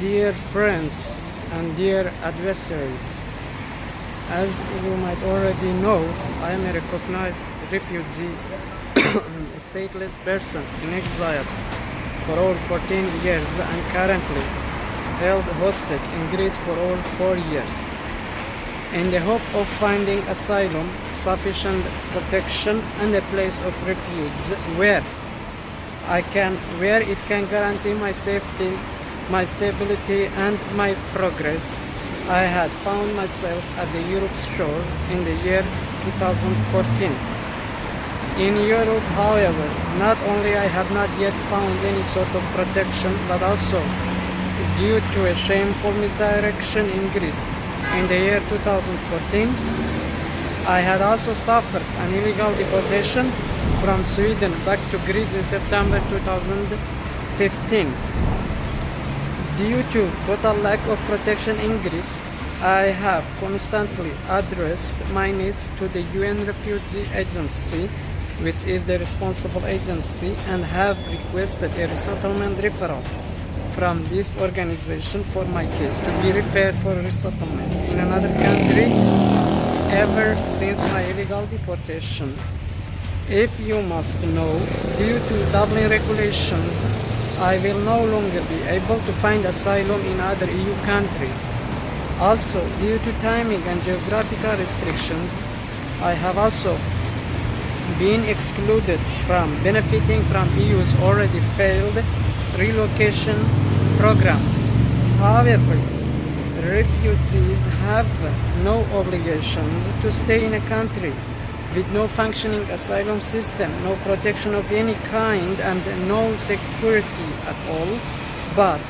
Dear friends and dear adversaries, as you might already know, I am a recognized refugee, a stateless person in exile for all 14 years and currently held hostage in Greece for all 4 years. In the hope of finding asylum, sufficient protection and a place of refuge where it can guarantee my safety, my stability and my progress, I had found myself at the Europe's shore in the year 2014. In Europe, however, not only I have not yet found any sort of protection, but also due to a shameful misdirection in Greece in the year 2014, I had also suffered an illegal deportation from Sweden back to Greece in September 2015. Due to total lack of protection in Greece, I have constantly addressed my needs to the UN Refugee Agency, which is the responsible agency, and have requested a resettlement referral from this organization for my case to be referred for resettlement in another country ever since my illegal deportation. If you must know, due to Dublin regulations, I will no longer be able to find asylum in other EU countries. Also, due to timing and geographical restrictions, I have also been excluded from benefiting from EU's already failed relocation program. However, refugees have no obligations to stay in a country with no functioning asylum system, no protection of any kind and no security at all, but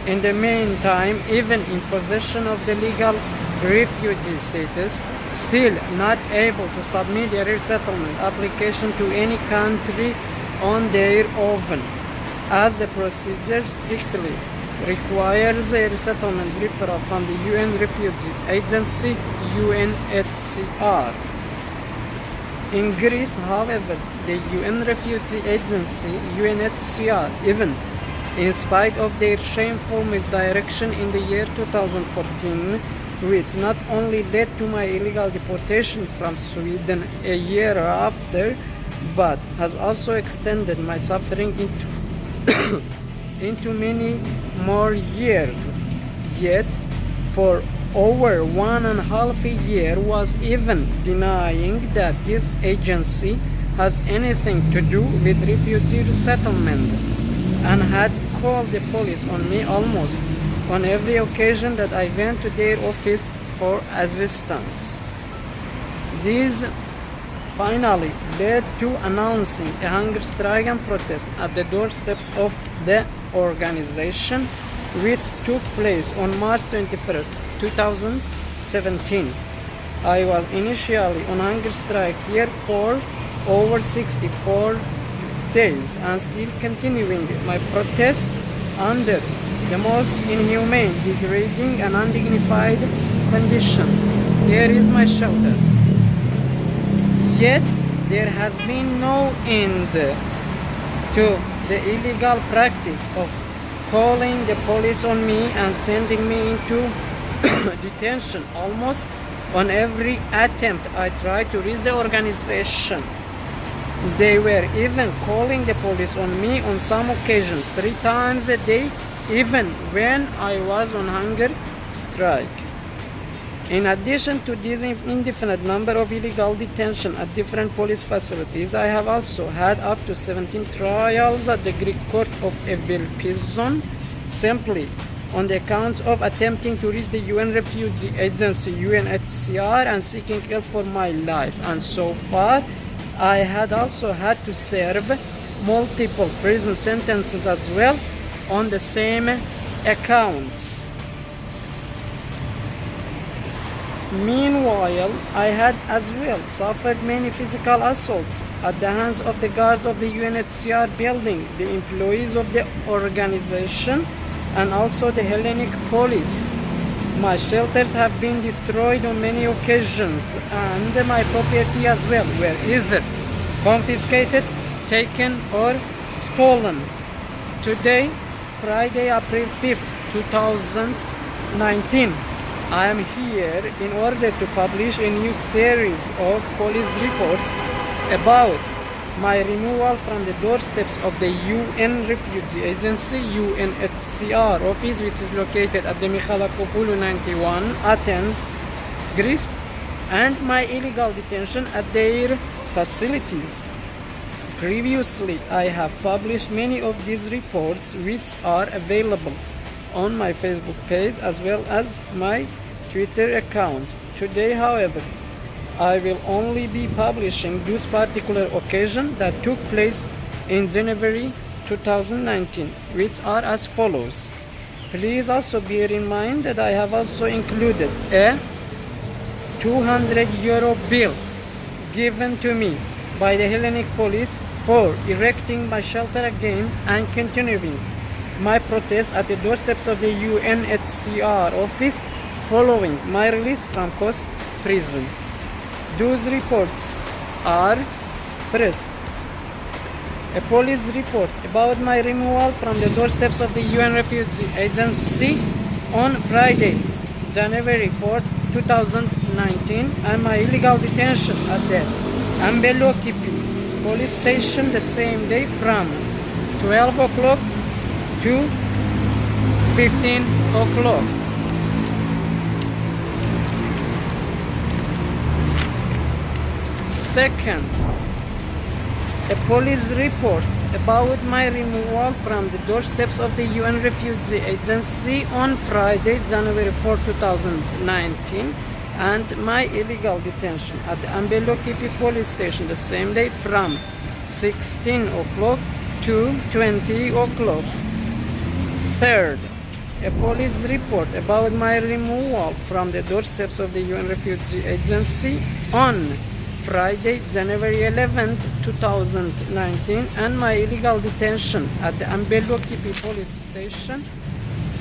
in the meantime, even in possession of the legal refugee status, still not able to submit a resettlement application to any country on their own, as the procedure strictly requires a resettlement referral from the UN Refugee Agency, UNHCR. In Greece, however, the UN Refugee Agency, UNHCR, even in spite of their shameful misdirection in the year 2014, which not only led to my illegal deportation from Sweden a year after, but has also extended my suffering into many more years. Yet, for over 1.5 years was even denying that this agency has anything to do with refugee resettlement, and had called the police on me almost on every occasion that I went to their office for assistance. This finally led to announcing a hunger strike and protest at the doorsteps of the organization, which took place on March 21st, 2017. I was initially on hunger strike here for over 64 days and still continuing my protest under the most inhumane, degrading and undignified conditions. Here is my shelter. Yet there has been no end to the illegal practice of calling the police on me and sending me into detention almost on every attempt I tried to reach the organization. They were even calling the police on me on some occasions 3 times a day, even when I was on hunger strike. In addition to this indefinite number of illegal detention at different police facilities, I have also had up to 17 trials at the Greek court of Evil prison, simply on the accounts of attempting to reach the UN Refugee Agency, UNHCR, and seeking help for my life. And so far, I had also had to serve multiple prison sentences as well on the same accounts. Meanwhile, I had as well suffered many physical assaults at the hands of the guards of the UNHCR building, the employees of the organization, and also the Hellenic police. My shelters have been destroyed on many occasions, and my property as well were either confiscated, taken, or stolen. Today, Friday, April 5th, 2019. I am here in order to publish a new series of police reports about my removal from the doorsteps of the UN Refugee Agency, UNHCR Office, which is located at the Michalakopoulou 91, Athens, Greece, and my illegal detention at their facilities. Previously, I have published many of these reports, which are available on my Facebook page as well as my Twitter account. Today, however, I will only be publishing those particular occasions that took place in January 2019, which are as follows. Please also bear in mind that I have also included a 200 euro bill given to me by the Hellenic police for erecting my shelter again and continuing my protest at the doorsteps of the UNHCR office following my release from Kos prison. Those reports are: first, a police report about my removal from the doorsteps of the UN Refugee Agency on Friday, January 4th, 2019, and my illegal detention at the Ambelokipi police station the same day from 12 o'clock to 15 o'clock. Second, a police report about my removal from the doorsteps of the UN Refugee Agency on Friday, January 4, 2019, and my illegal detention at the Ambelokipi police station the same day from 16 o'clock to 20 o'clock. Third, a police report about my removal from the doorsteps of the UN Refugee Agency on Friday, January 11th, 2019, and my illegal detention at the Ambelokipi police station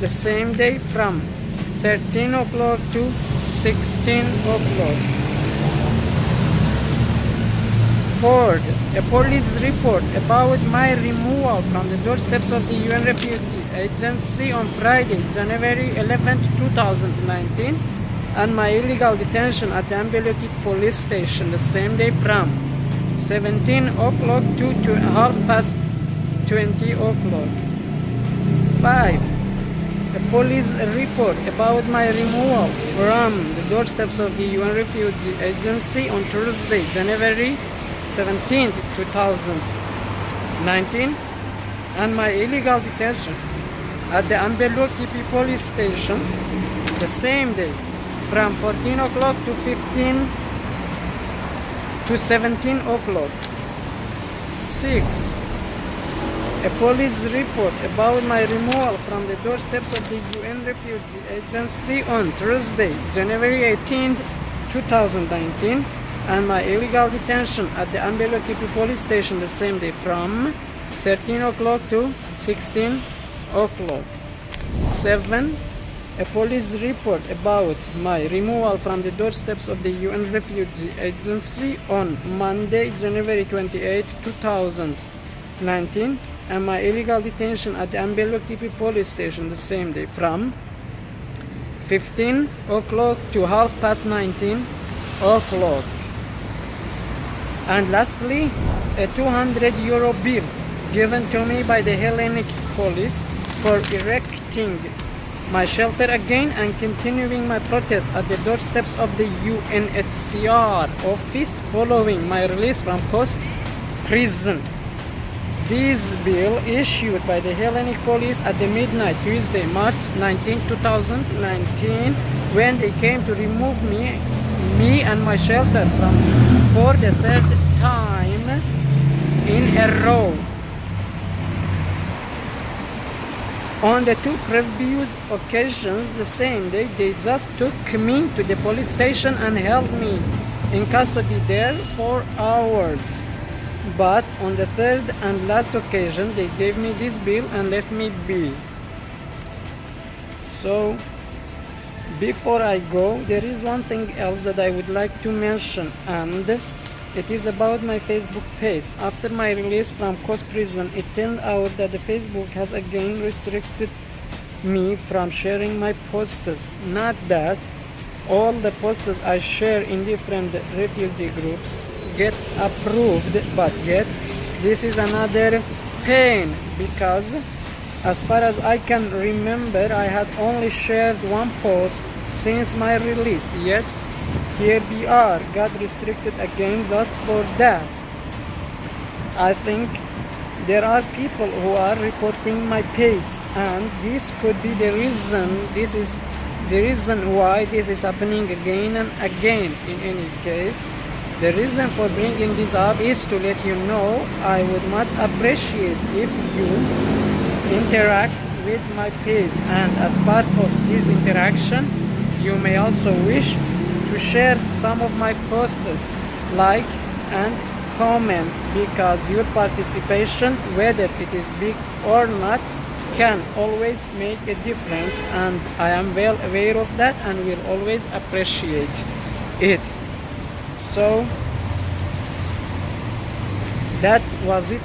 the same day from 13 o'clock to 16 o'clock. Fourth, a police report about my removal from the doorsteps of the UN Refugee Agency on Friday, January 11th, 2019, and my illegal detention at the Ambelokipi police station the same day from 17 o'clock to 20 o'clock. 5. A police report about my removal from the doorsteps of the UN Refugee Agency on Thursday, January 17th, 2019, and my illegal detention at the Ambelokipi police station the same day from 14 o'clock to 17 o'clock. 6. A police report about my removal from the doorsteps of the UN Refugee Agency on Thursday, January 18th, 2019, and my illegal detention at the Ambelokipi police station the same day from 13 o'clock to 16 o'clock. 7. A police report about my removal from the doorsteps of the UN Refugee Agency on Monday, January 28, 2019, and my illegal detention at the Ambelokipi police station the same day from 15 o'clock to 19 o'clock. And lastly, a 200 euro bill given to me by the Hellenic police for erecting my shelter again and continuing my protest at the doorsteps of the UNHCR office following my release from Kos prison. This bill issued by the Hellenic police at the midnight Tuesday, March 19, 2019, when they came to remove me and my shelter for the third time in a row. On the two previous occasions the same day, they just took me to the police station and held me in custody there for hours. But on the third and last occasion, they gave me this bill and left me be. So, before I go, there is one thing else that I would like to mention, and It is about my Facebook page. After my release from Kos prison, it turned out that the Facebook has again restricted me from sharing my posts. Not that all the posts I share in different refugee groups get approved, but yet this is another pain because as far as I can remember, I had only shared one post since my release, yet here we are, got restricted again just for that. I think there are people who are reporting my page, and this could be the reason, this is the reason why this is happening again and again. In any case, the reason for bringing this up is to let you know I would much appreciate if you interact with my page, and as part of this interaction you may also wish to share some of my posts, like and comment, because your participation, whether it is big or not, can always make a difference, and I am well aware of that and will always appreciate it. So that was it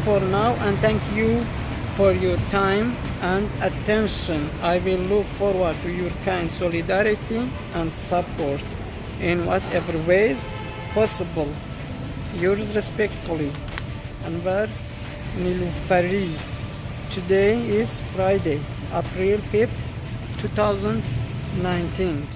for now, and thank you for your time and attention. I will look forward to your kind solidarity and support in whatever ways possible. Yours respectfully, Anwar, Nillufary. Today is Friday, April 5th, 2019.